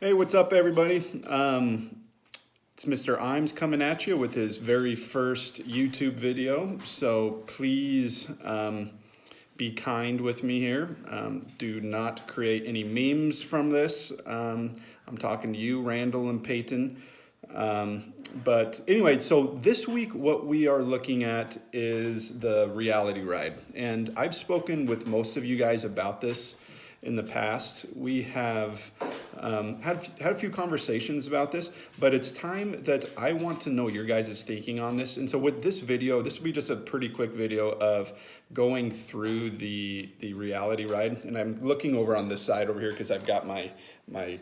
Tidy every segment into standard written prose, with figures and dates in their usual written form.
Hey, what's up, everybody? It's Mr. Imes coming at you with his very first YouTube video. So please be kind with me here. Do not create any memes from this. I'm talking to you, Randall and Peyton. But anyway, so this week what we are looking at is the reality ride. And I've spoken with most of you guys about this in the past. We have had a few conversations about this, but it's time that I want to know your guys' thinking on this. And so with this video, this will be just a pretty quick video of going through the reality ride. And I'm looking over on this side over here because I've got my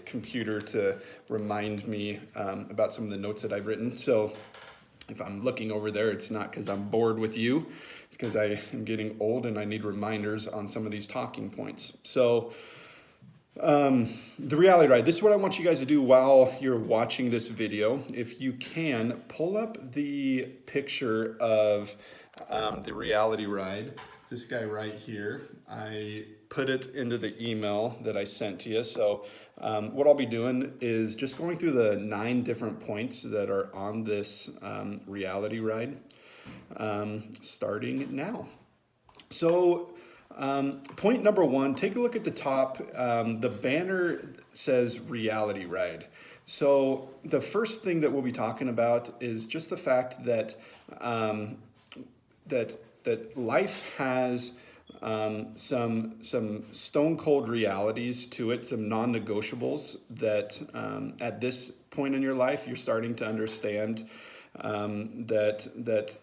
computer to remind me about some of the notes that I've written. So if I'm looking over there, it's not because I'm bored with you. It's because I am getting old and I need reminders on some of these talking points. So the reality ride, this is what I want you guys to do while you're watching this video. If you can, pull up the picture of the reality ride. This guy right here. I put it into the email that I sent to you. So what I'll be doing is just going through the 9 different points that are on this reality ride, starting now. So point number 1, take a look at the top. The banner says reality ride. So the first thing that we'll be talking about is just the fact that that life has some stone cold realities to it, some non-negotiables that at this point in your life you're starting to understand that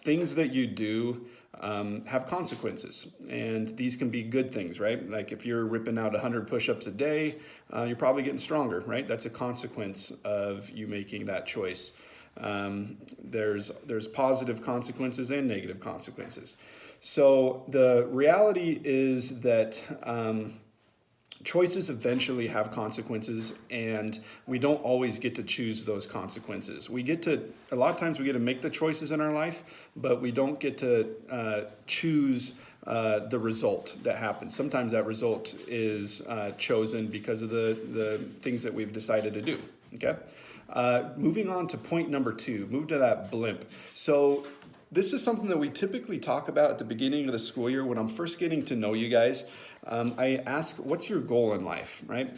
things that you do have consequences, and these can be good things, right? Like if you're ripping out 100 push-ups a day, you're probably getting stronger, right? That's a consequence of you making that choice. There's positive consequences and negative consequences. So the reality is that choices eventually have consequences, and we don't always get to choose those consequences. A lot of times we get to make the choices in our life, but we don't get to choose the result that happens. Sometimes that result is chosen because of the things that we've decided to do, okay? Moving on to point number 2, move to that blimp. So this is something that we typically talk about at the beginning of the school year when I'm first getting to know you guys. I ask, what's your goal in life, right?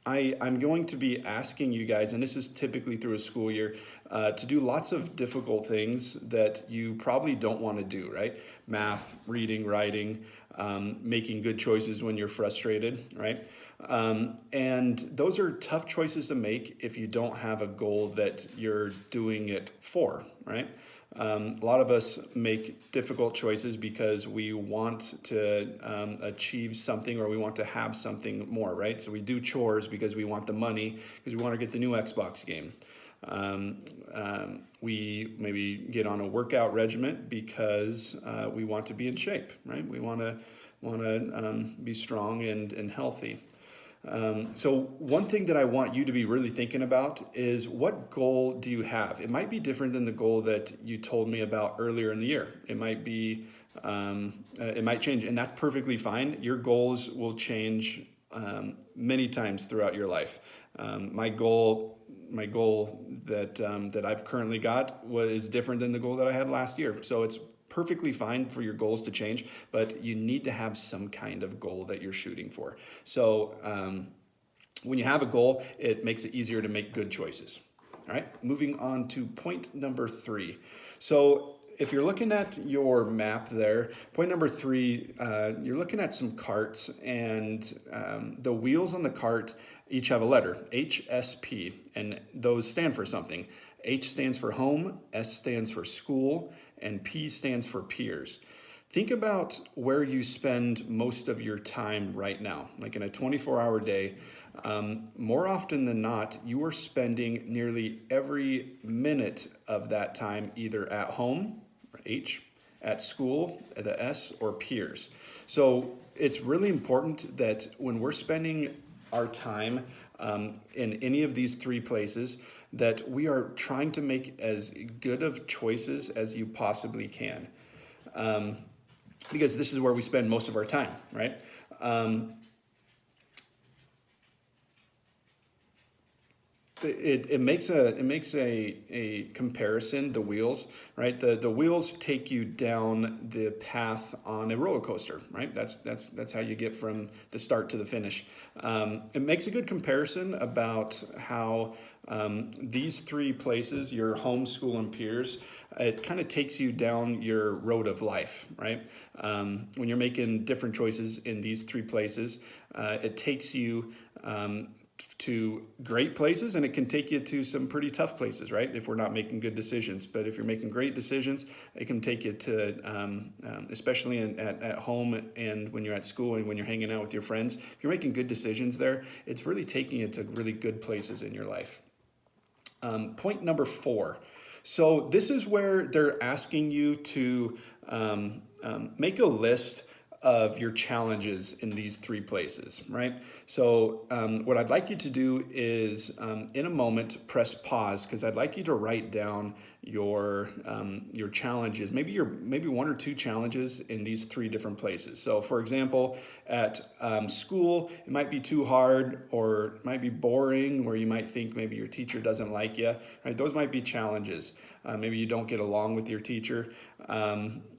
I'm going to be asking you guys, and this is typically through a school year, to do lots of difficult things that you probably don't want to do, right? Math, reading, writing, making good choices when you're frustrated, right? And those are tough choices to make if you don't have a goal that you're doing it for, right? A lot of us make difficult choices because we want to achieve something, or we want to have something more, right? So we do chores because we want the money, because we want to get the new Xbox game. We maybe get on a workout regimen because we want to be in shape, right? We want to be strong and healthy. So one thing that I want you to be really thinking about is, what goal do you have? It might be different than the goal that you told me about earlier in the year. It might be, it might change, and that's perfectly fine. Your goals will change many times throughout your life. My goal that I've currently got is different than the goal that I had last year. So it's perfectly fine for your goals to change, but you need to have some kind of goal that you're shooting for. So when you have a goal, it makes it easier to make good choices. All right, moving on to point number 3. So if you're looking at your map there, point number 3, you're looking at some carts, and the wheels on the cart each have a letter, HSP, and those stand for something. H stands for home, S stands for school, and P stands for peers. Think about where you spend most of your time right now, like in a 24-hour day. More often than not, you are spending nearly every minute of that time either at home, H, at school, the S, or peers. So it's really important that when we're spending our time in any of these 3 places, that we are trying to make as good of choices as you possibly can. Because this is where we spend most of our time, right? it makes a comparison, the wheels, right? The wheels take you down the path on a roller coaster, right? That's how you get from the start to the finish. It makes a good comparison about how these three places, your home, school, and peers, it kind of takes you down your road of life, right? When you're making different choices in these three places, it takes you to great places, and it can take you to some pretty tough places, right? If we're not making good decisions. But if you're making great decisions, it can take you to, especially at home and when you're at school and when you're hanging out with your friends, if you're making good decisions there, it's really taking you to really good places in your life. Point number 4. So this is where they're asking you to make a list of your challenges in these three places, right? So what I'd like you to do is, in a moment, press pause, because I'd like you to write down your challenges, maybe one or two challenges in these three different places. So for example, at school, it might be too hard, or it might be boring, where you might think maybe your teacher doesn't like you, right? Those might be challenges. Maybe you don't get along with your teacher.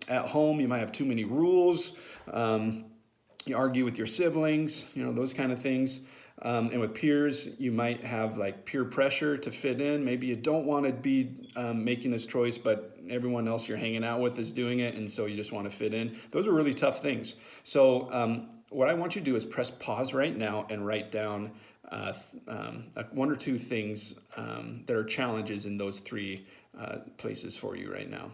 At home, you might have too many rules. You argue with your siblings, those kind of things. And with peers, you might have like peer pressure to fit in. Maybe you don't want to be making this choice, but everyone else you're hanging out with is doing it, and so you just want to fit in. Those are really tough things. So what I want you to do is press pause right now and write down one or two things that are challenges in those three places for you right now.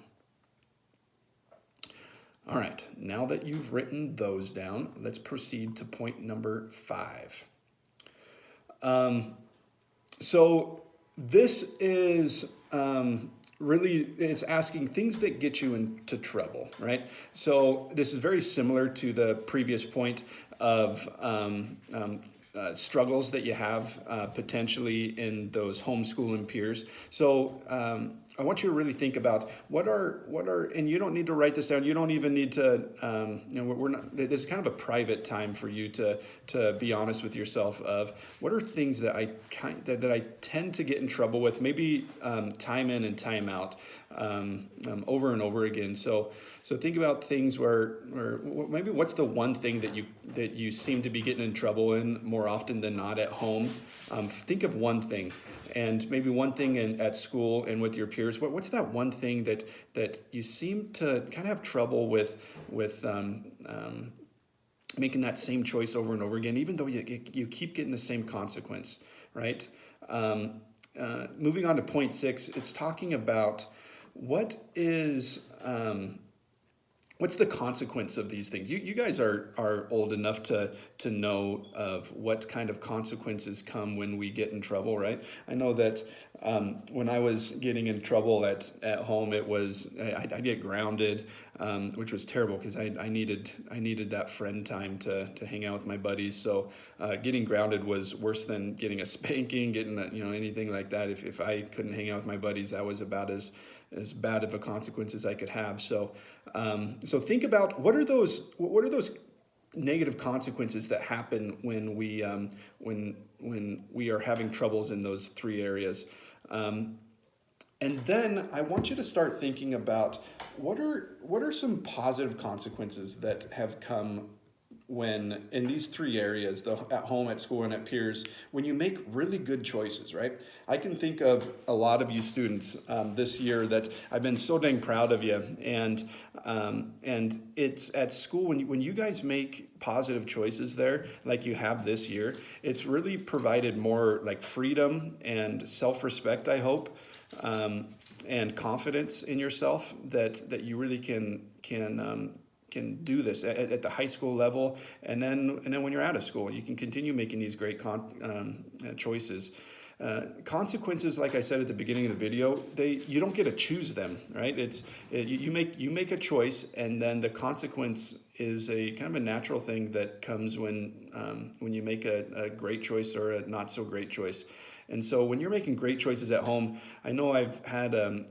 All right, now that you've written those down, let's proceed to point number 5. So this is really, it's asking things that get you into trouble, right? So this is very similar to the previous point of struggles that you have potentially in those homeschooling peers. So I want you to really think about what are, and you don't need to write this down. You don't even need to, we're not, this is kind of a private time for you to be honest with yourself of what are things that I tend to get in trouble with, maybe time in and time out, over and over again. So think about things where maybe what's the one thing that you seem to be getting in trouble in more often than not at home. Think of one thing. And maybe one thing at school and with your peers. What's that one thing that you seem to kind of have trouble with making that same choice over and over again, even though you keep getting the same consequence, right? Moving on to point 6, it's talking about what's the consequence of these things? You guys are old enough to know of what kind of consequences come when we get in trouble, right? I know that when I was getting in trouble at home, it was I'd get grounded, which was terrible because I needed that friend time to hang out with my buddies. So getting grounded was worse than getting a spanking, getting anything like that. If I couldn't hang out with my buddies, that was about as bad of a consequence as I could have. So think about what are those negative consequences that happen when we are having troubles in those three areas. And then I want you to start thinking about what are some positive consequences that have come when in these three areas, at home, at school, and at peers, when you make really good choices, right? I can think of a lot of you students this year that I've been so dang proud of you, and it's at school when you guys make positive choices there, like you have this year, it's really provided more like freedom and self-respect, I hope, and confidence in yourself that you really can do this at the high school level, and then when you're out of school, you can continue making these great choices. Consequences, like I said at the beginning of the video, you don't get to choose them, right? You make a choice, and then the consequence is a kind of a natural thing that comes when you make a great choice or a not so great choice. And so when you're making great choices at home, I know I've had a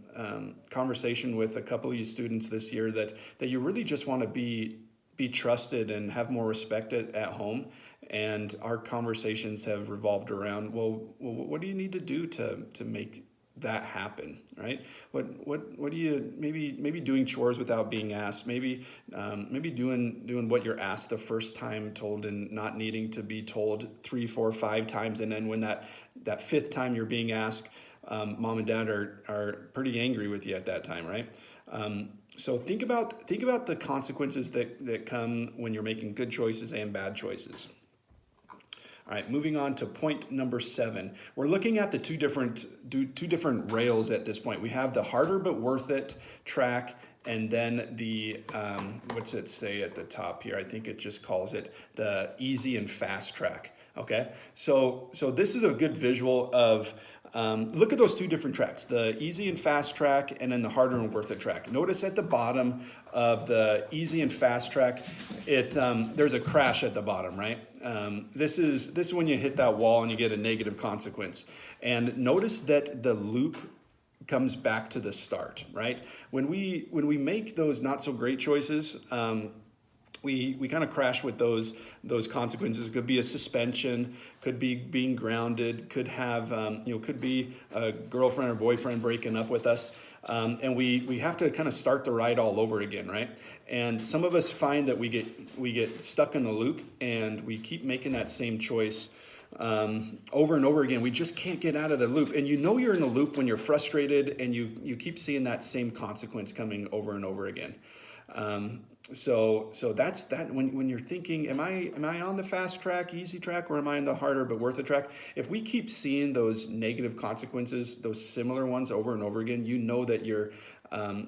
conversation with a couple of you students this year that you really just want to be be trusted and have more respect at home. And our conversations have revolved around, well, what do you need to do to make that happen, right? What do you, maybe doing chores without being asked, maybe doing what you're asked the first time told, and not needing to be told 3, 4, 5 times, and then when that fifth time you're being asked, mom and dad are pretty angry with you at that time, right? So think about the consequences that come when you're making good choices and bad choices. All right, moving on to point number 7. We're looking at the two different rails at this point. We have the harder but worth it track, and then the, what's it say at the top here? I think it just calls it the easy and fast track. Okay, so this is a good visual of, look at those two different tracks, the easy and fast track and then the harder and worth it track. Notice at the bottom of the easy and fast track, there's a crash at the bottom, right? This is when you hit that wall and you get a negative consequence. And notice that the loop comes back to the start, right? When we make those not so great choices, we kind of crash with those consequences. It could be a suspension, could be being grounded, could have could be a girlfriend or boyfriend breaking up with us, and we have to kind of start the ride all over again, right? And some of us find that we get stuck in the loop and we keep making that same choice over and over again. We just can't get out of the loop, and you're in the loop when you're frustrated and you keep seeing that same consequence coming over and over again. So that's that. When you're thinking, am I on the fast track, easy track, or am I on the harder but worth it track? If we keep seeing those negative consequences, those similar ones over and over again, you know that you're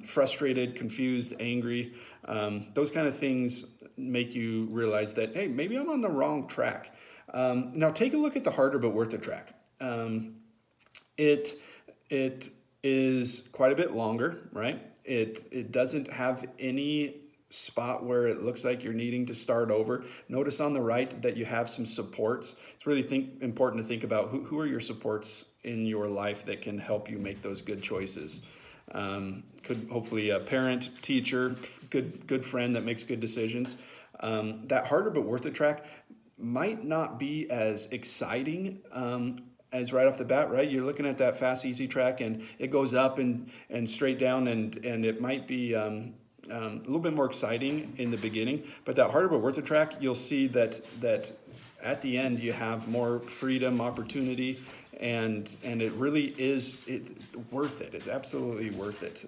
frustrated, confused, angry. Those kind of things make you realize that, hey, maybe I'm on the wrong track. Now take a look at the harder but worth it track. It is quite a bit longer, right? It doesn't have any spot where it looks like you're needing to start over. Notice on the right that you have some supports. It's really important to think about who are your supports in your life that can help you make those good choices. Could hopefully a parent, teacher, good friend that makes good decisions. That harder but worth it track might not be as exciting as right off the bat, right? You're looking at that fast, easy track, and it goes up and straight down, and it might be a little bit more exciting in the beginning. But that harder but worth it track, you'll see that at the end you have more freedom, opportunity, and it really is worth it. It's absolutely worth it.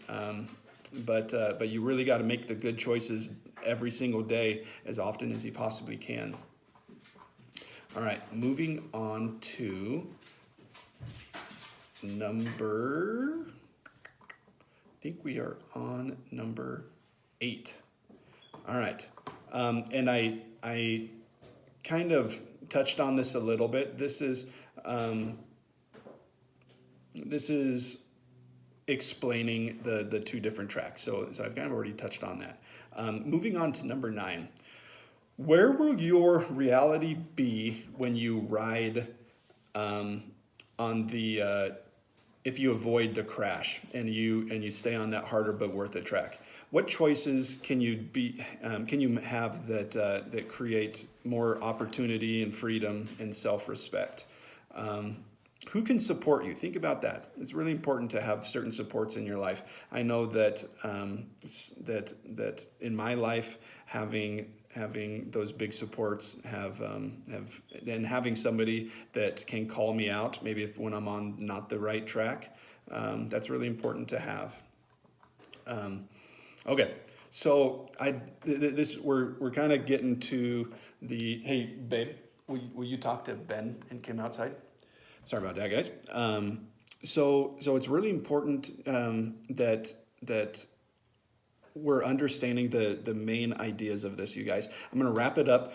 But you really got to make the good choices every single day, as often as you possibly can. All right, moving on to I think we are on number 8. All right, and I kind of touched on this a little bit. This is explaining the two different tracks. So I've kind of already touched on that. Moving on to number 9. Where will your reality be when you ride on the if you avoid the crash and you stay on that harder but worth it track? What choices can you have that create more opportunity and freedom and self-respect? Who can support you? Think about that. It's really important to have certain supports in your life. I know that that in my life, having those big supports and having somebody that can call me out, maybe when I'm on not the right track, that's really important to have. Okay, so we're kind of getting to the, hey babe, will you talk to Ben and Kim outside? Sorry about that, guys. So it's really important that we're understanding the main ideas of this, you guys. I'm going to wrap it up.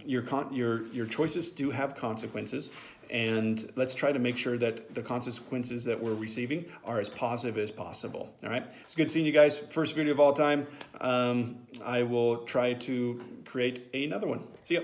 Your choices do have consequences, and let's try to make sure that the consequences that we're receiving are as positive as possible. All right. It's good seeing you guys. First video of all time. I will try to create another one. See ya.